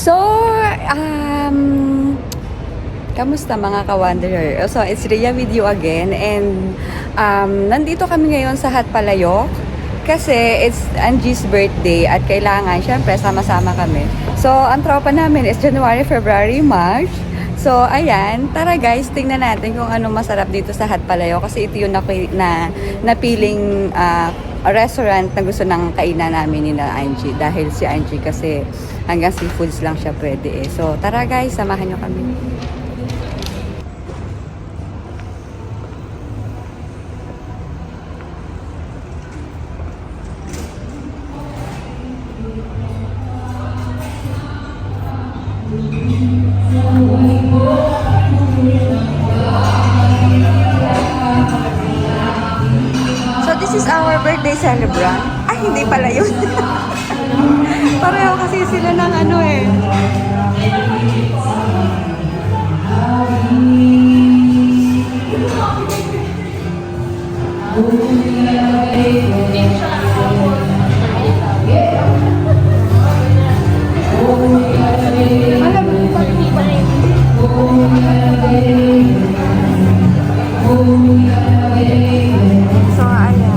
So, kamusta mga ka-wanderer? So, it's Rhea with you again and nandito kami ngayon sa Hatpalayok kasi it's Angie's birthday at kailangan, syempre, sama-sama kami. So, ang tropa namin is January, February, March. So, ayan. Tara guys, tingnan natin kung ano masarap dito sa Hatpalayok kasi ito yung napiling restaurant na gusto ng kainan namin ni Angie. Dahil si Angie kasi hanggang seafoods lang siya pwede eh. So, tara guys, samahan nyo kami. So, this is our birthday celebrant. Ay, hindi pala yun. Pareho kasi sila ng ano eh. So, ayan.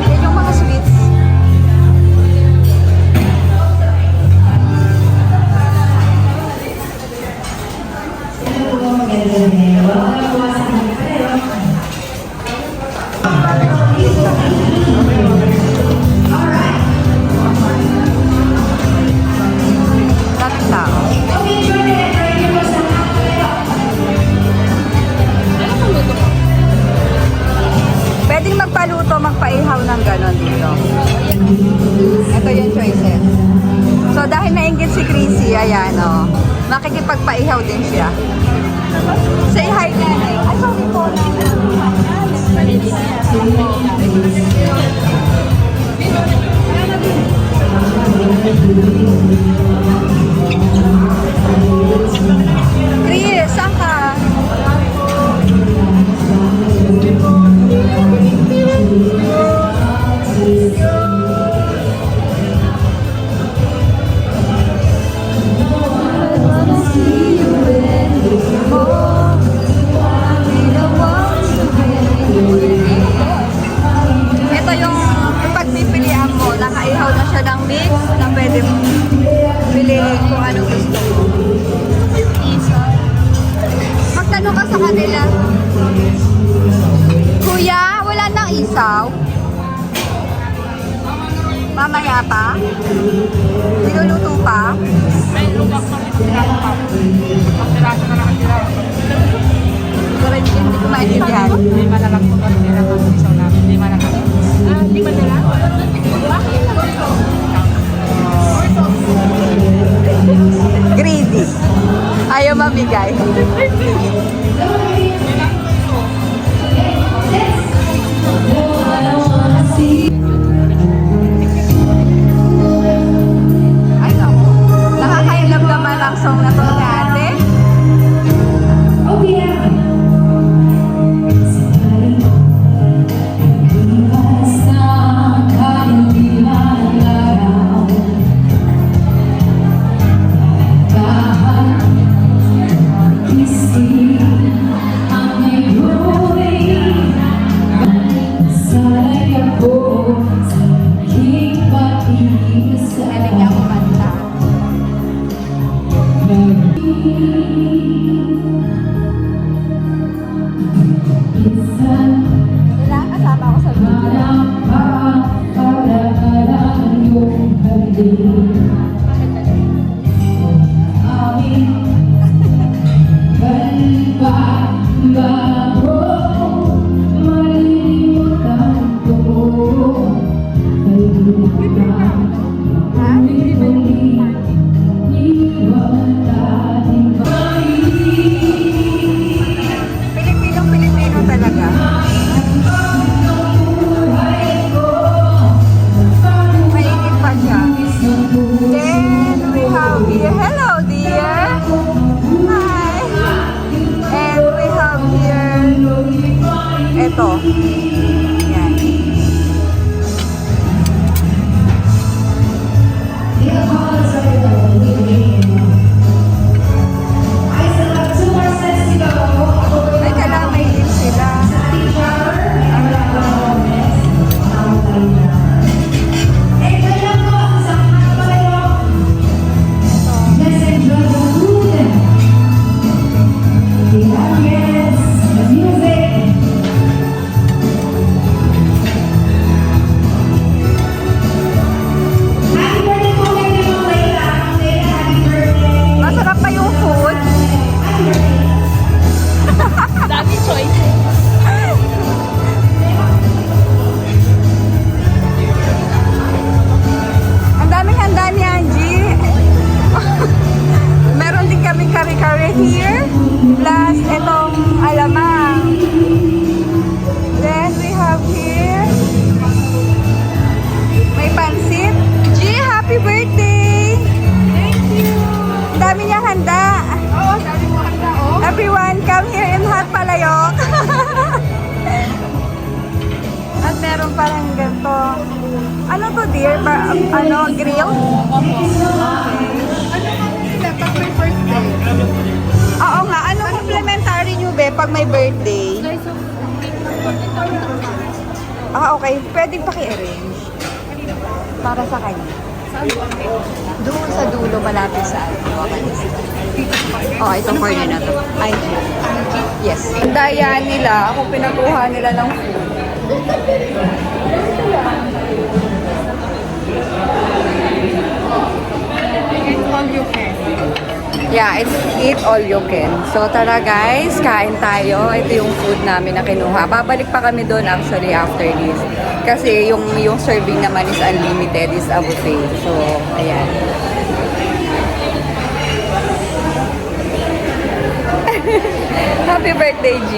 Yan yung mga sweets. Daming tao. Pwedeng magpaluto, magpaihaw ng ganon dito. Ito yung choices. So, dahil nainggit si Chrissy, ayan o. Makikipagpaihaw din siya. Say hi, nanay. Ay, sorry po, Chris, saan ka? Ito yung pagpipilian mo, nakaihaw na siya ng mix na pwede mong piliin kung anong gusto mo. Magtanong ka sa kanila, Kuya, wala nang isaw? Mamaya pa? Niluluto pa? May lubak pa rin sila pa. Pagkiraso na lang ang tira. Pero hindi ko maintindihan. Lima na lang po kami nila ng isaw namin. Lima na lang. Lima na lang? Greedy. Ayaw mamigay. Ay, naku. Nakakailam naman ang song na to ni ate. Galing niya kumanta. Kailangan kasama ako sa video. handa. Oo, dami mo handa, oh. Everyone, come here in Hot Palayok. At meron parang ganito. Ano to, dear? Grill? Pag may first day. Oo nga. Ano complimentary nyo, be, pag may birthday? Slice of Okay. Pwedeng paki-arrange. Para sa kanya. Doon sa dulo, malapit sa itong corner na to. Ay, yes. Ang daya nila, ako pinakuha nila ng food. It's all you can. Yeah, it's eat all you can. So tara guys, kain tayo. Ito yung food namin na kinuha. Babalik pa kami doon actually after this. Kasi yung serving naman is unlimited, is a buffet. So, ayan. Happy birthday, G!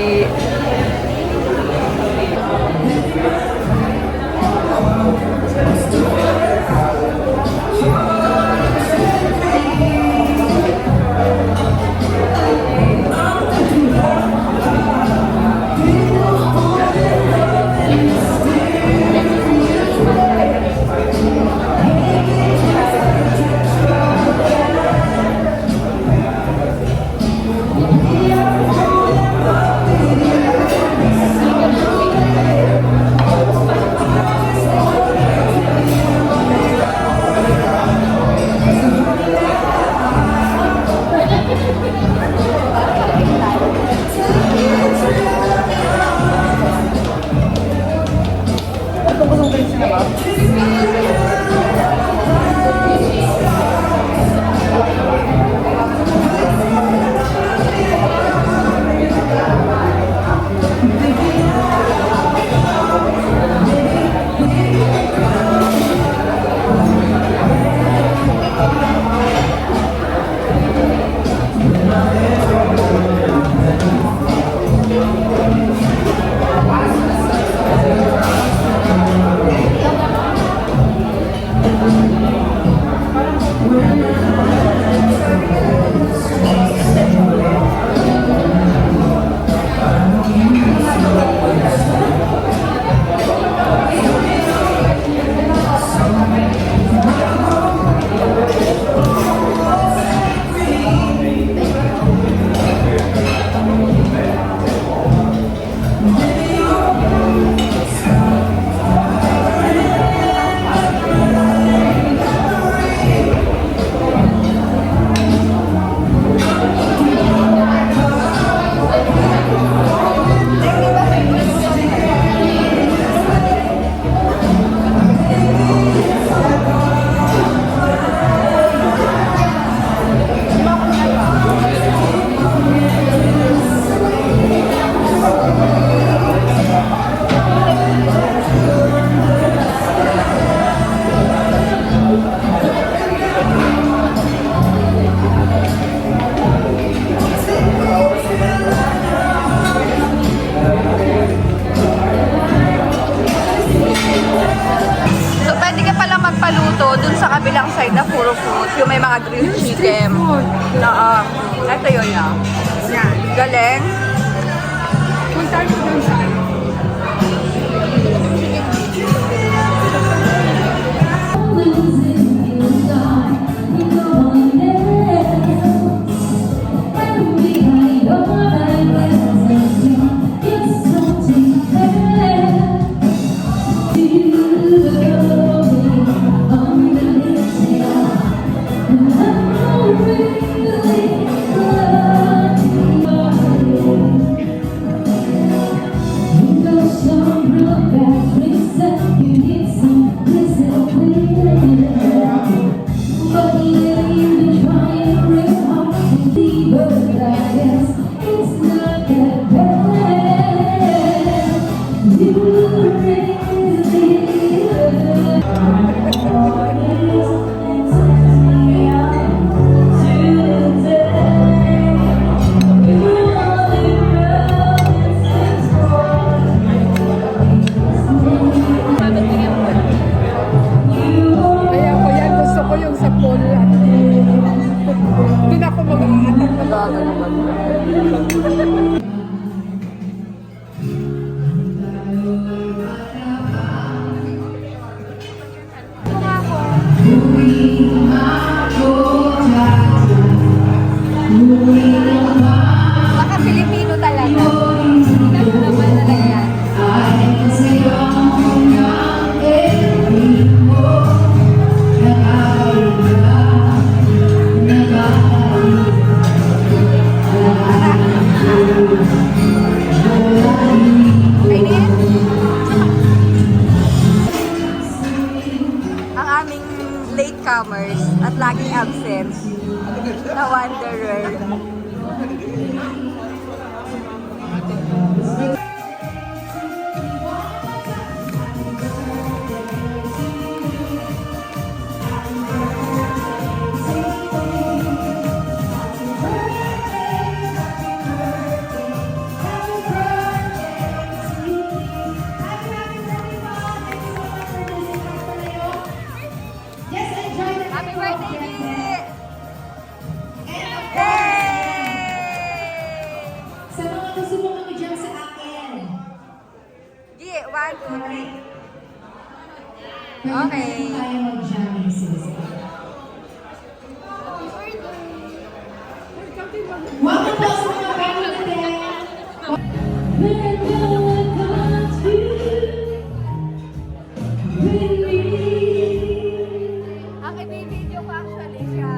kabilang side na puro fruit. Yung may mga grilled chicken. Na, ito yun na. Yan. Galing. Kung tayo doon sa Baka Pilipino talaga. Naman talaga yan. Kainin? Ang aming latecomers at laging absent na wanderer. Happy birthday, Gigi! Sa mga nasubukan mo dyan sa akin. Gigi, 1, 2, 3. Okay. Tayo mag-jamming sis. Welcome po sa mga bago natin. Ang i-video ko actually siya.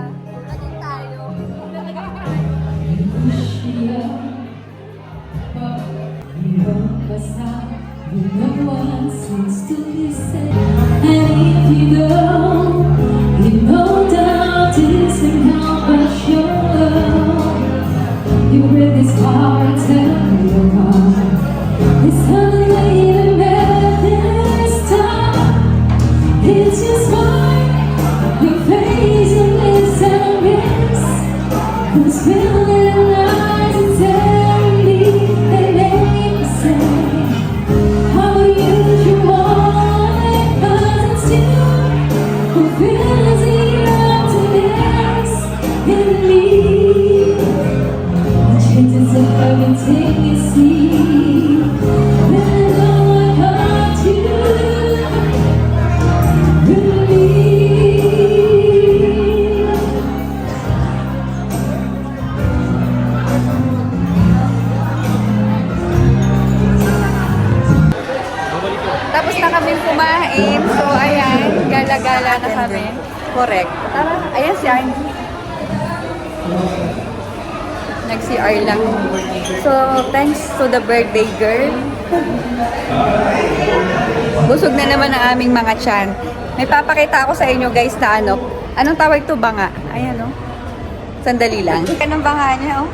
Naging tayo. It's just fine. Your face is a mess. Who's feeling lies and telling me they make me say, how are you? You want cause it's you who feels the emptiness in me. The chances of everything you see. When I know I hurt you. Tapos na kami kumain. So, ayan. Gala-gala na kami. Correct. Tara. Ayan si Angie. Nag-CR lang. So, thanks to the birthday girl. Busog na naman ang aming mga tiyan. May papakita ako sa inyo guys na ano. Anong tawag to banga? Ayan o. Sandali lang. Anong banga niya oh.